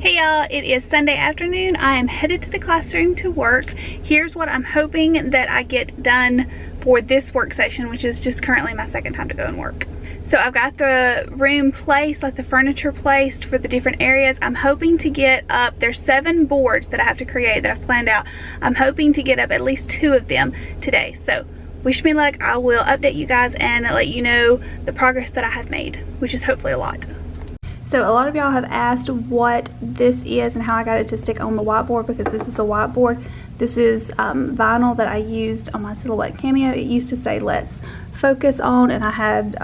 Hey y'all, it is Sunday afternoon. I am headed to the classroom to work. Here's what I'm hoping that I get done for this work session, which is just currently my second time to go and work. So I've got the room placed, like the furniture placed for the different areas. I'm hoping to get up, there's 7 boards that I have to create that I've planned out. I'm hoping to get up at least 2 of them today. So wish me luck. I will update you guys and let you know the progress that I have made, which is hopefully a lot. So a lot of y'all have asked what this is and how I got it to stick on the whiteboard, because this is a whiteboard. This is vinyl that I used on my Silhouette Cameo. It used to say let's focus on, and I had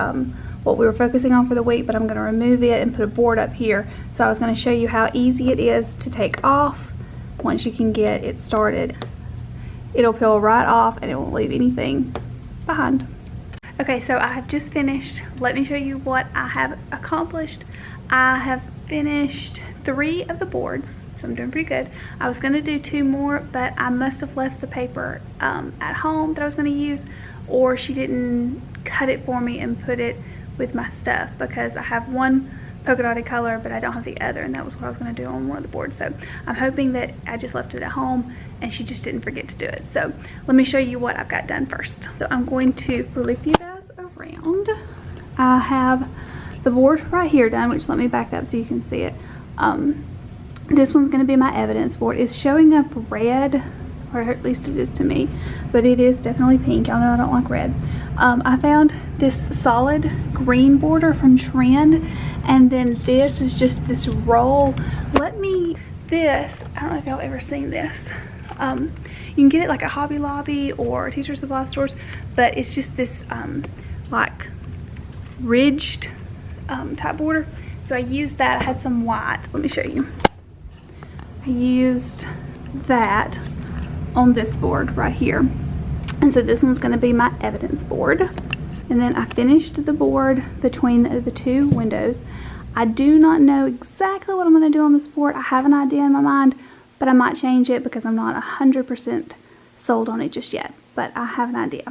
what we were focusing on for the week, but I'm going to remove it and put a board up here. So I was going to show you how easy it is to take off once you can get it started. It'll peel right off and it won't leave anything behind. Okay, so I have just finished. Let me show you what I have accomplished. I have finished 3 of the boards, so I'm doing pretty good. I was going to do 2 more, but I must have left the paper at home that I was going to use, or she didn't cut it for me and put it with my stuff, because I have one polka dotted color, but I don't have the other, and that was what I was going to do on one of the boards. So I'm hoping that I just left it at home and she just didn't forget to do it. So let me show you what I've got done first. So I'm going to flip you guys around. I have the board right here done, which let me back up so you can see it. This one's going to be my evidence board. It's showing up red, or at least it is to me, but it is definitely pink. Y'all know I don't like red. I found this solid green border from Trend, and then this is just this roll. This, I don't know if y'all ever seen this. You can get it like at Hobby Lobby or teacher supply stores, but it's just this like ridged type border. So I used that. I had some white. Let me show you. I used that on this board right here, and so this one's going to be my evidence board. And then I finished the board between the 2 windows. I do not know exactly what I'm going to do on this board. I have an idea in my mind, but I might change it because I'm not 100% sold on it just yet, but I have an idea.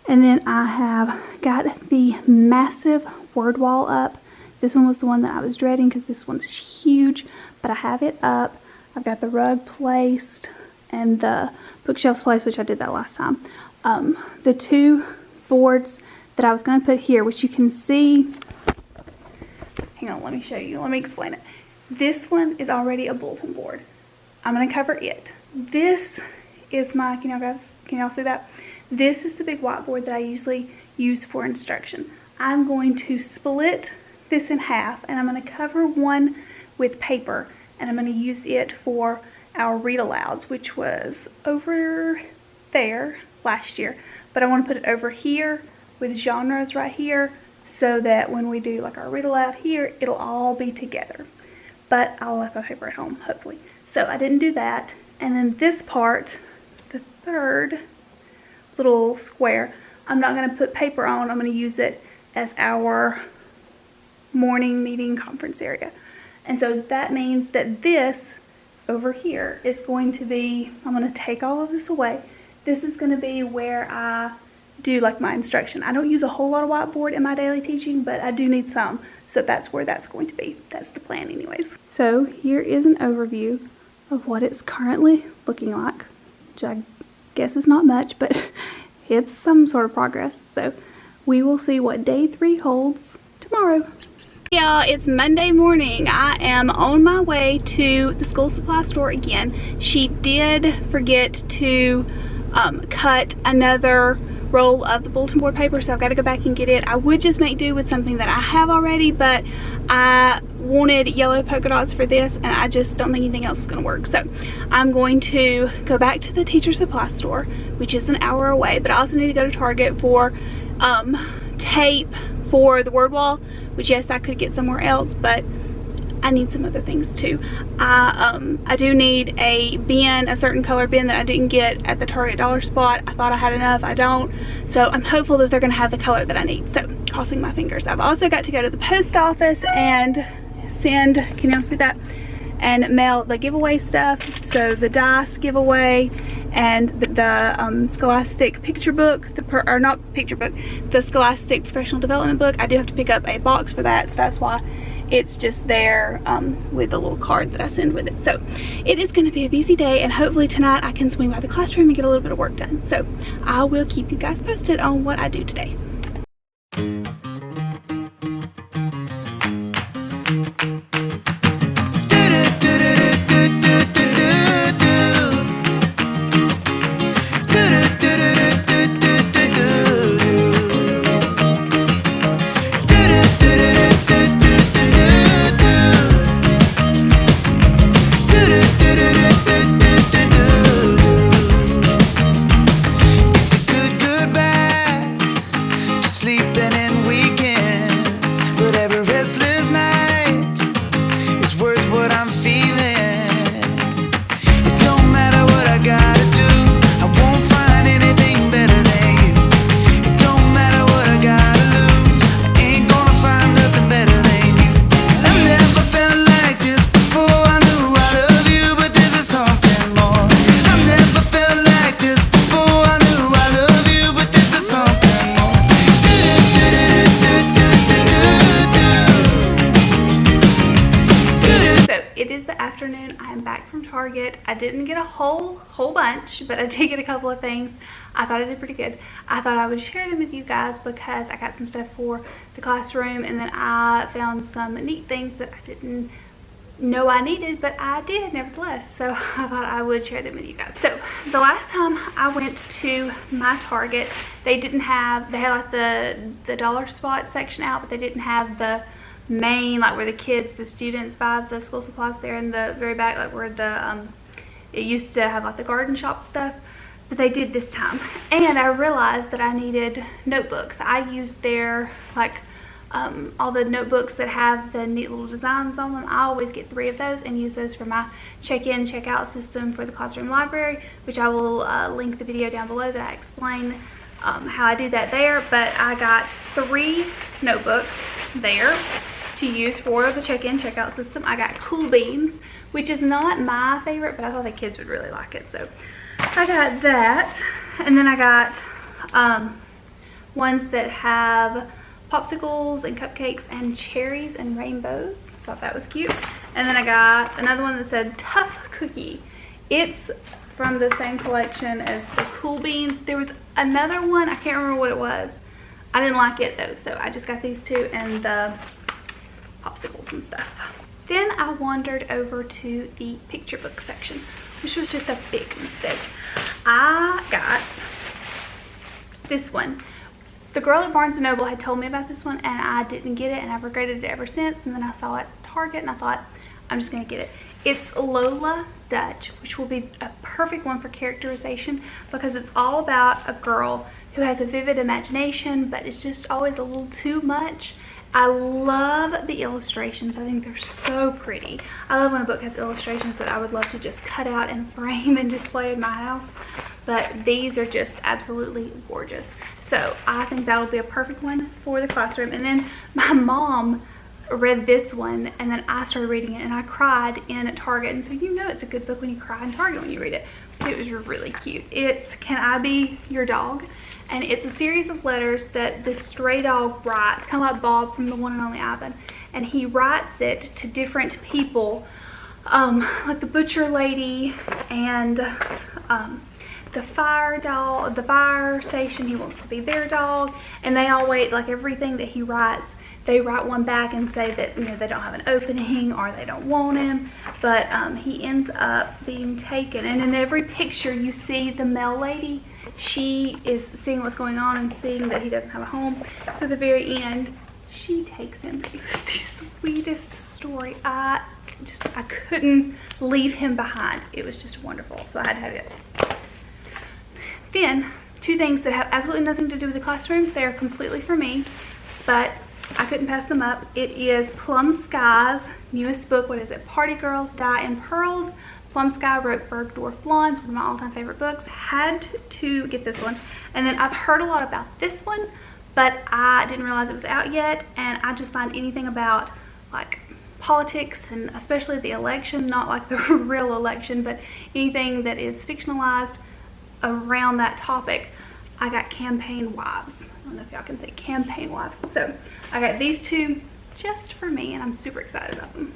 And then I have got the massive word wall up. This one was the one that I was dreading because this one's huge, but I have it up. I've got the rug placed and the bookshelves placed, which I did that last time. The 2 boards that I was going to put here, which you can see, hang on, let me show you, let me explain it. This one is already a bulletin board. I'm going to cover it. This is my, can y'all see that? This is the big whiteboard that I usually use for instruction. I'm going to split this in half, and I'm going to cover one with paper, and I'm going to use it for our read alouds, which was over there last year, but I want to put it over here with genres right here, so that when we do like our read aloud here, it'll all be together. But I'll left my paper at home, hopefully. So I didn't do that. And then this part, the 3rd little square, I'm not going to put paper on. I'm going to use it as our morning meeting conference area. And so that means that this over here is going to be, I'm going to take all of this away. This is going to be where I do like my instruction. I don't use a whole lot of whiteboard in my daily teaching, but I do need some. So that's where that's going to be. That's the plan anyways. So here is an overview of what it's currently looking like, which I guess is not much, but it's some sort of progress. So we will see what day 3 holds tomorrow. Y'all, it's Monday morning. I am on my way to the school supply store again. She did forget to cut another roll of the bulletin board paper, so I've got to go back and get it. I would just make do with something that I have already, but I wanted yellow polka dots for this, and I just don't think anything else is going to work. So I'm going to go back to the teacher supply store, which is an hour away, but I also need to go to Target for tape for the word wall, which yes, I could get somewhere else, but I need some other things too. I do need a bin, a certain color bin that I didn't get at the Target dollar spot. I thought I had enough, I don't. So I'm hopeful that they're gonna have the color that I need. So crossing my fingers. I've also got to go to the post office and send, can y'all see that? And mail the giveaway stuff. So the dice giveaway and the Scholastic picture book, or not picture book, the Scholastic professional development book. I do have to pick up a box for that, so that's why It's just there with a little card that I send with it. So it is going to be a busy day, and hopefully tonight I can swing by the classroom and get a little bit of work done. So I will keep you guys posted on what I do today. Target. I didn't get a whole bunch, but I did get a couple of things. I thought I did pretty good. I thought I would share them with you guys because I got some stuff for the classroom, and then I found some neat things that I didn't know I needed, but I did nevertheless. So I thought I would share them with you guys. So the last time I went to my Target, they had like the dollar spot section out, but they didn't have the main, like where the students buy the school supplies there in the very back, like where the it used to have like the garden shop stuff, but they did this time. And I realized that I needed notebooks. I used their like all the notebooks that have the neat little designs on them. I always get 3 of those and use those for my check-in check-out system for the classroom library, which I will link the video down below that I explain how I do that there. But I got 3 notebooks there to use for the check-in check-out system. I got Cool Beans, which is not my favorite, but I thought the kids would really like it, so I got that. And then I got ones that have popsicles and cupcakes and cherries and rainbows. I thought that was cute. And then I got another one that said Tough Cookie. It's from the same collection as the Cool Beans. There was another one, I can't remember what it was. I didn't like it though, so I just got these 2 and the popsicles and stuff. Then I wandered over to the picture book section, which was just a big mistake. I got this one. The girl at Barnes & Noble had told me about this one, and I didn't get it, and I've regretted it ever since. And then I saw it at Target, and I thought, I'm just gonna get it. It's Lola Dutch, which will be a perfect one for characterization because it's all about a girl who has a vivid imagination, but it's just always a little too much. I love the illustrations. I think they're so pretty. I love when a book has illustrations that I would love to just cut out and frame and display in my house. But these are just absolutely gorgeous. So I think that'll be a perfect one for the classroom. And then my mom read this one, and then I started reading it, and I cried in at Target. And so you know it's a good book when you cry in Target when you read it. It was really cute. It's Can I Be Your Dog? And it's a series of letters that this stray dog writes, kind of like Bob from The One and Only Ivan. And he writes it to different people, like the butcher lady and the fire station. He wants to be their dog. And they all wait, like everything that he writes, they write one back and say that, they don't have an opening or they don't want him. But he ends up being taken. And in every picture you see the mail lady. She is seeing what's going on and seeing that he doesn't have a home. So at the very end, she takes him. It was the sweetest story. I couldn't leave him behind. It was just wonderful. So I had to have it. Then, 2 things that have absolutely nothing to do with the classroom. They are completely for me, but I couldn't pass them up. It is Plum Sky's newest book. What is it? Party Girls Die in Pearls. Plum Sky wrote Bergdorf Blondes, one of my all-time favorite books. Had to get this one. And then I've heard a lot about this one, but I didn't realize it was out yet. And I just find anything about like politics, and especially the election, not like the real election, but anything that is fictionalized around that topic. I got Campaign Wives. I don't know if y'all can say Campaign Wives. So I got these 2 just for me, and I'm super excited about them.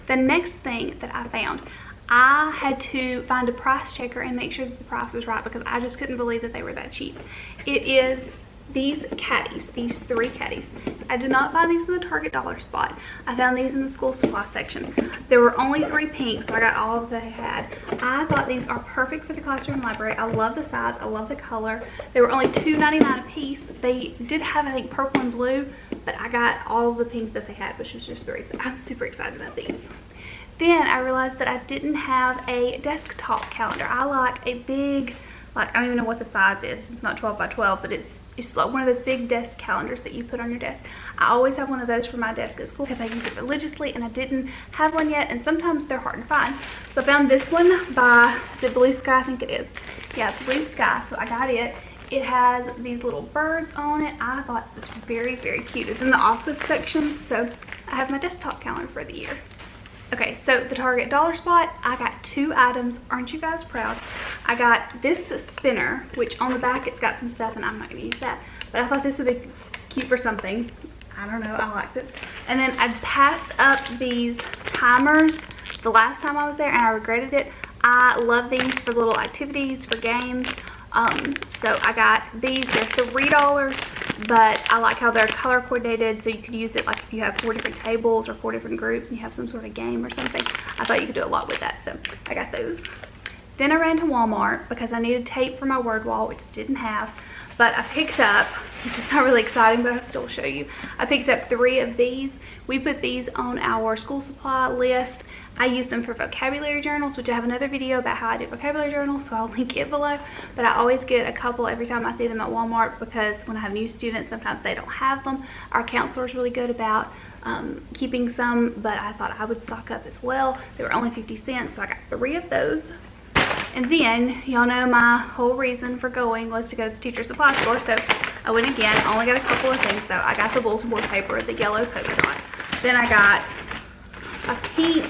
The next thing that I found, I had to find a price checker and make sure that the price was right because I just couldn't believe that they were that cheap. It is these caddies, these 3 caddies. So I did not find these in the Target dollar spot. I found these in the school supply section. There were only 3 pink, so I got all that they had. I thought these are perfect for the classroom library. I love the size, I love the color. They were only $2.99 a piece. They did have, I think, purple and blue, but I got all of the pink that they had, which was just 3. But I'm super excited about these. Then I realized that I didn't have a desktop calendar. I like a big, like, I don't even know what the size is. It's not 12 by 12, but it's like one of those big desk calendars that you put on your desk. I always have one of those for my desk at school because I use it religiously, and I didn't have one yet, and sometimes they're hard to find. So I found this one by, is it Blue Sky? I think it is. Yeah, it's Blue Sky, so I got it. It has these little birds on it. I thought this was very, very cute. It's in the office section, so I have my desktop calendar for the year. Okay, so the Target dollar spot, I got 2 items. Aren't you guys proud? I got this spinner, which on the back it's got some stuff, and I'm not gonna use that, but I thought this would be cute for something. I don't know, I liked it. And then I passed up these timers the last time I was there, and I regretted it. I love these for little activities, for games. So I got these. They're $3, but I like how they're color coordinated, so you could use it like if you have 4 different tables or 4 different groups and you have some sort of game or something. I thought you could do a lot with that, so I got those. Then I ran to Walmart because I needed tape for my word wall, which I didn't have, but I picked up, which is not really exciting, but I'll still show you. I picked up 3 of these. We put these on our school supply list. I use them for vocabulary journals, which I have another video about how I do vocabulary journals, so I'll link it below. But I always get a couple every time I see them at Walmart because when I have new students, sometimes they don't have them. Our counselor is really good about keeping some, but I thought I would stock up as well. They were only 50 cents, so I got 3 of those. And then, y'all know my whole reason for going was to go to the teacher supply store, so I went again. I only got a couple of things though. I got the bulletin board paper, the yellow polka dot. Then I got a pink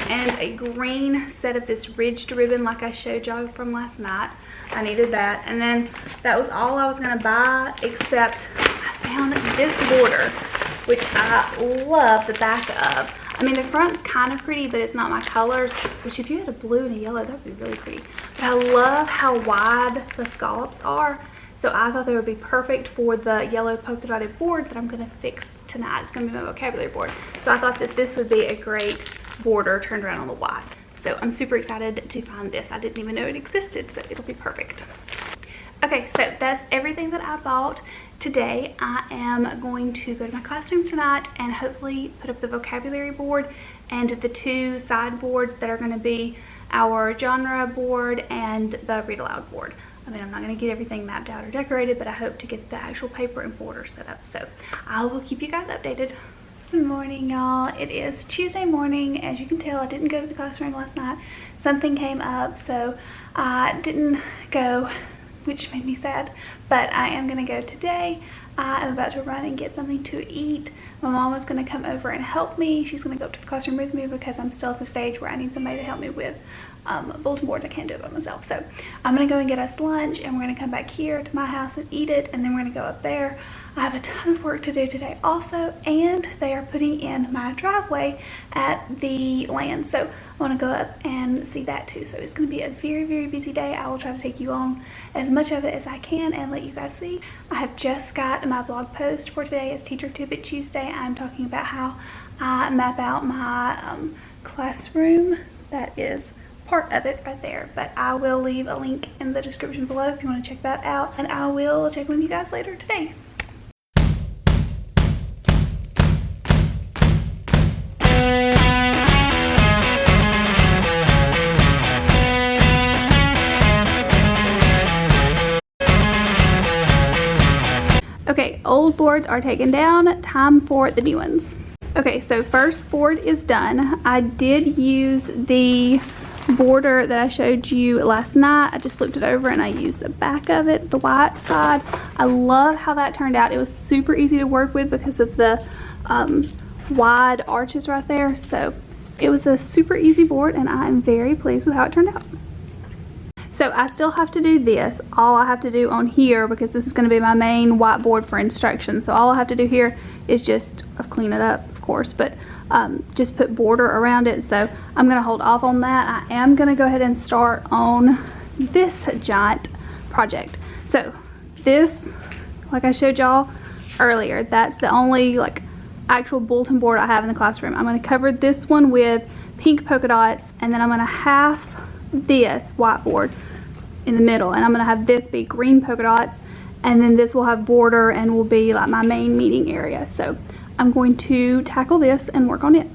and a green set of this ridged ribbon like I showed y'all from last night. I needed that. And then that was all I was gonna buy, except I found this border, which I love the back of. I mean, the front's kind of pretty, but it's not my colors, which if you had a blue and a yellow, that would be really pretty. But I love how wide the scallops are. So I thought they would be perfect for the yellow polka dotted board that I'm gonna fix tonight. It's gonna be my vocabulary board. So I thought that this would be a great border turned around on the white. So I'm super excited to find this. I didn't even know it existed, so it'll be perfect. Okay, so that's everything that I bought today. I am going to go to my classroom tonight and hopefully put up the vocabulary board and the 2 side boards that are gonna be our genre board and the read aloud board. I mean, I'm not going to get everything mapped out or decorated, but I hope to get the actual paper and border set up. So I will keep you guys updated. Good morning, y'all. It is Tuesday morning. As you can tell, I didn't go to the classroom last night. Something came up, so I didn't go, which made me sad. But I am going to go today. I am about to run and get something to eat. My mom is going to come over and help me. She's going to go up to the classroom with me because I'm still at the stage where I need somebody to help me with bulletin boards. I can't do it by myself. So I'm going to go and get us lunch, and we're going to come back here to my house and eat it, and then we're going to go up there. I have a ton of work to do today also, and they are putting in my driveway at the land. So I want to go up and see that too. So it's going to be a very, very busy day. I will try to take you on as much of it as I can and let you guys see. I have just got my blog post for today. It's Teacher Tube It Tuesday. I'm talking about how I map out my classroom. That is part of it right there, but I will leave a link in the description below if you want to check that out, and I will check with you guys later today. Okay, old boards are taken down, time for the new ones. Okay, so first board is done. I did use the border that I showed you last night. I just flipped it over and I used the back of it, the white side. I love how that turned out. It was super easy to work with because of the wide arches right there. So it was a super easy board, and I am very pleased with how it turned out. So So I still have to do this. All I have to do on here, because this is going to be my main whiteboard for instruction, so all I have to do here is just clean it up, of course, but just put border around it. So I'm going to hold off on that. I am going to go ahead and start on this giant project. So this, like I showed y'all earlier, that's the only like actual bulletin board I have in the classroom. I'm going to cover this one with pink polka dots, and then I'm going to have this whiteboard in the middle, and I'm going to have this be green polka dots, and then this will have border and will be like my main meeting area. So I'm going to tackle this and work on it.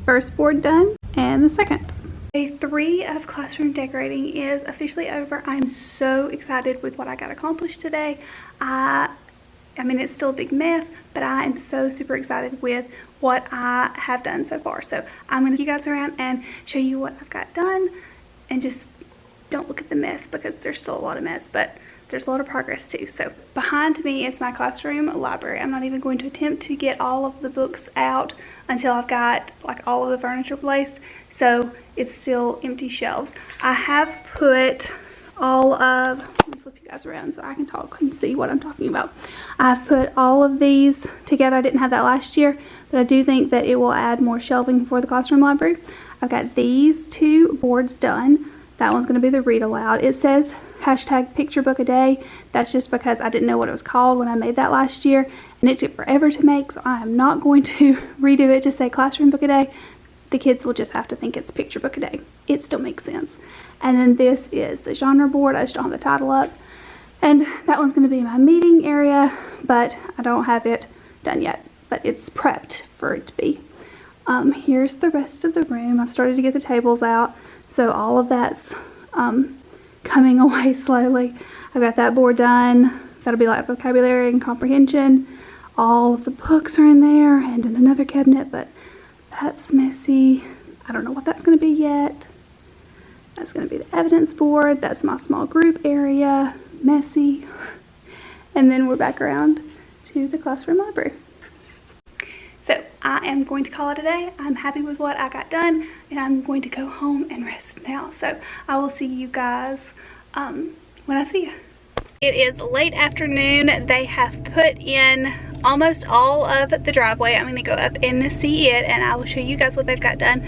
First board done, and the second. Day 3 of classroom decorating is officially over. I'm so excited with what I got accomplished today. I mean, it's still a big mess, but I am so super excited with what I have done so far. So I'm going to take you guys around and show you what I've got done, and just don't look at the mess because there's still a lot of mess, but there's a lot of progress too. So behind me is my classroom library. I'm not even going to attempt to get all of the books out until I've got like all of the furniture placed. So it's still empty shelves. I have put all of, let me flip you guys around so I can talk and see what I'm talking about. I've put all of these together. I didn't have that last year, but I do think that it will add more shelving for the classroom library. I've got these 2 boards done. That one's going to be the read aloud. It says hashtag picture book a day. That's just because I didn't know what it was called when I made that last year, and it took forever to make, so I am not going to redo it to say classroom book a day. The kids will just have to think it's picture book a day. It still makes sense. And then this is the genre board. I just don't have the title up. And that one's going to be my meeting area, but I don't have it done yet, but it's prepped for it to be. Here's the rest of the room. I've started to get the tables out, so all of that's coming away slowly. I've got that board done. That'll be like vocabulary and comprehension. All of the books are in there and in another cabinet, but that's messy. I don't know what that's going to be yet. That's going to be the evidence board. That's my small group area. Messy. And then we're back around to the classroom library. So I am going to call it a day. I'm happy with what I got done, and I'm going to go home and rest now. So I will see you guys when I see you. It is late afternoon. They have put in almost all of the driveway. I'm going to go up and see it, and I will show you guys what they've got done.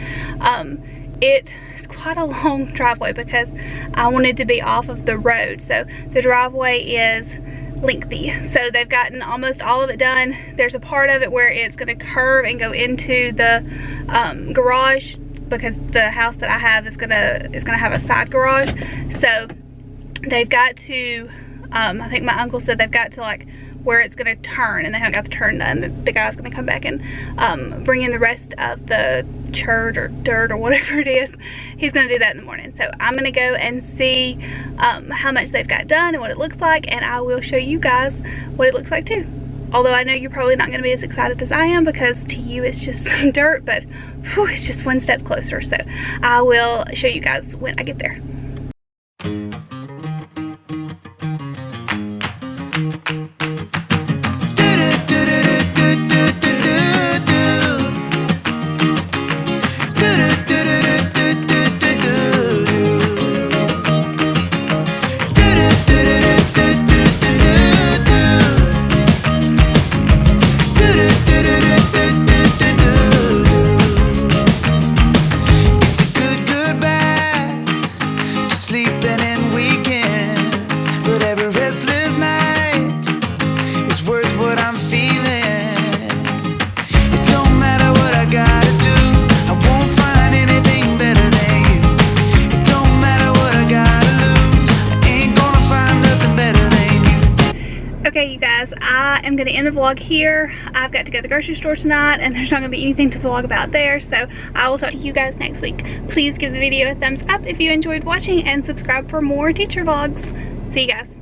It is quite a long driveway because I wanted to be off of the road. So the driveway is lengthy. So they've gotten almost all of it done. There's a part of it where it's going to curve and go into the garage, because the house that I have is gonna have a side garage. So they've got to I think my uncle said they've got to like where it's going to turn, and they haven't got the turn done. The guy's going to come back and bring in the rest of the chert or dirt or whatever it is. He's going to do that in the morning. So I'm going to go and see how much they've got done and what it looks like, and I will show you guys what it looks like too. Although I know you're probably not going to be as excited as I am, because to you it's just some dirt, but whew, it's just one step closer. So I will show you guys when I get there. Okay, you guys, I am going to end the vlog here. I've got to go to the grocery store tonight, and there's not going to be anything to vlog about there, so I will talk to you guys next week. Please give the video a thumbs up if you enjoyed watching, and subscribe for more teacher vlogs. See you guys.